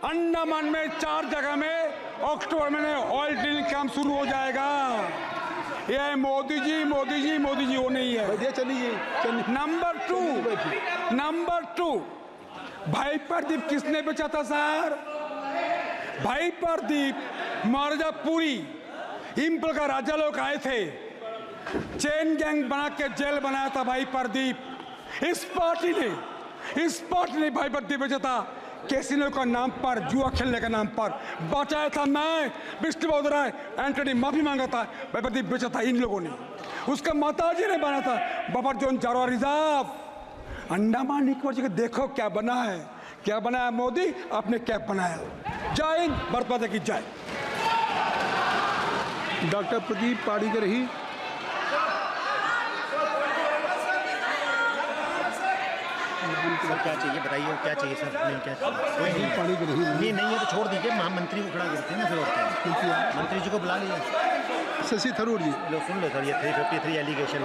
अंडमान में 4 जगह में अक्टूबर में ऑयल ड्रिलिंग काम शुरू हो जाएगा। ये मोदी जी वो नहीं है। चलिए। नंबर 2 भाई प्रदीप किसने बेचा था सर? भाई प्रदीप मिर्जापुरी इंपल का राजा लोग आए थे, चेन गैंग बना के जेल बनाया था भाई प्रदीप। इस पार्टी ने भाई प्रदीप बेचा था कैसीनो का नाम पर, जुआ खेलने का नाम पर बचाया था। मैं विष्णु बौद्धराय एंटनी माफी मांगा था, भाई प्रदीप बेचा था इन लोगों ने। उसका माताजी ने बना था बफर जोन चारों रिजर्व अंडमान निकोबार जी। देखो क्या बना है मोदी, आपने क्या बनाया। जय हिंद, भारत माता की जय। डॉक्टर प्रदीप पाणिग्राही। सर क्या चाहिए बताइए, क्या चाहिए सर? नहीं क्या चाहिए? कोई नहीं है तो छोड़ दीजिए, महामंत्री को खड़ा करते हैं ना, फिर और क्या? मंत्री जी को बुला लीजिए। शशि थरूर जी। लो सुन लो सर, ये 353 allegation.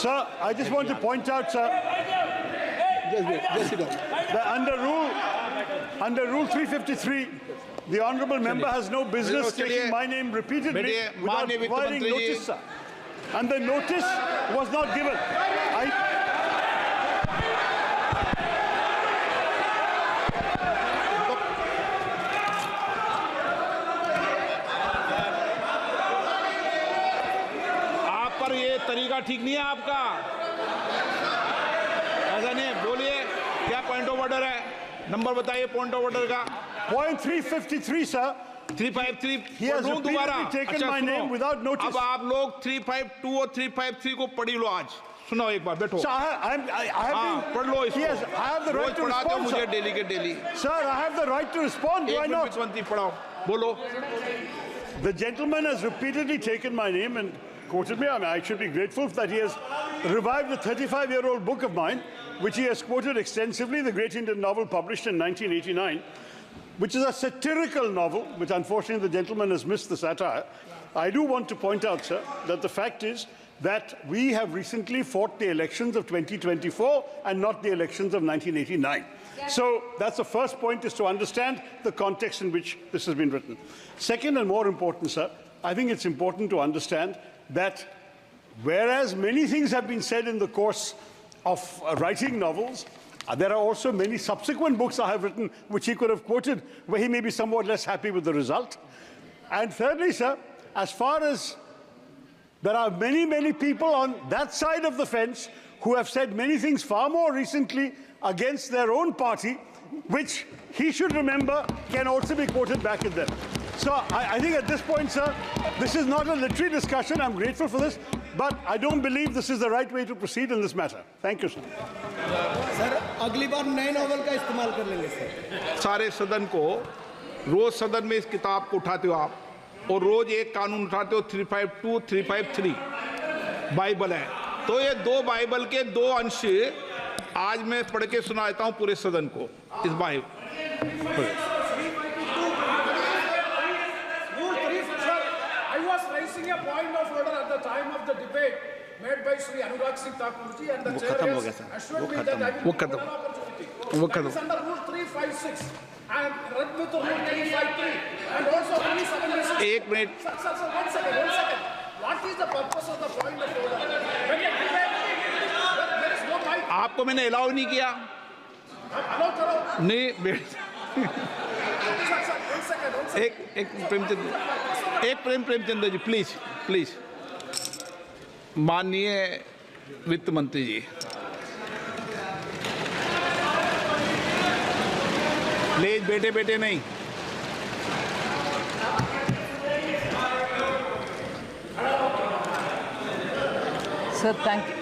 Sir, I just want to point out, sir, that under rule 353, the honourable member has no business taking my name repeatedly without providing notice, sir. And the notice was not given. तरीका ठीक नहीं है आपका, ऐसा नहीं है। बोलिए क्या पॉइंट ऑफ ऑर्डर है, नंबर बताइए पॉइंट ऑफ ऑर्डर का। Point 353, sir. 353 He has दोबारा। taken my name without notice. अब आप लोग 352 और 353 को पढ़ी लो। आज सुनो एक बार, बैठो। Sir, I have been, पढ़ लो इसको। Yes, I have the right to पढ़ाते हो respond, मुझे sir. डेली के daily. Sir, I have the right to respond. Do I not? पढ़ाओ, बोलो। The gentleman has repeatedly taken my name and quoted me. I mean, I should be grateful that he has revived a 35-year-old book of mine, which he has quoted extensively, the great Indian novel published in 1989, which is a satirical novel, which unfortunately the gentleman has missed the satire. I do want to point out, sir, that the fact is that we have recently fought the elections of 2024 and not the elections of 1989. So that's the first point, is to understand the context in which this has been written. Second, and more important, sir, I think it's important to understand that whereas many things have been said in the course of writing novels, there are also many subsequent books I have written which he could have quoted where he may be somewhat less happy with the result. And thirdly, sir, as far as there are many, many people on that side of the fence who have said many things far more recently against their own party, which he should remember can also be quoted back at them. So I think at this point, sir, this is not a literary discussion. I'm grateful for this, but I don't believe this is the right way to proceed in this matter. Thank you, sir. Sir अगली बार नए novel का इस्तेमाल कर लेंगे sir. सारे सदन को रोज सदन में इस किताब को उठाते हो आप, और रोज एक कानून उठाते हो 352, 353 बाइबल है। तो ये दो बाइबल के दो अंश आज मैं पढ़ के सुनाता हूँ पूरे सदन को इस Bible. I was raising a point of order at the time of the debate made by Sri Anurag Singh Thakur ji, and the chair has assured me that I will give an opportunity. That is under Rule 356 and read with Rule 353 and also Rule 76. एक minute. Sir, one second. What is the purpose of the point of order? When a debate, there is no mic. आपको मैंने allow नहीं किया। Allow करो। नहीं Sir, one second. एक Premchandra ji, please. माननीय वित्त मंत्री जी, प्लीज बेटे नहीं। Sir, thank you.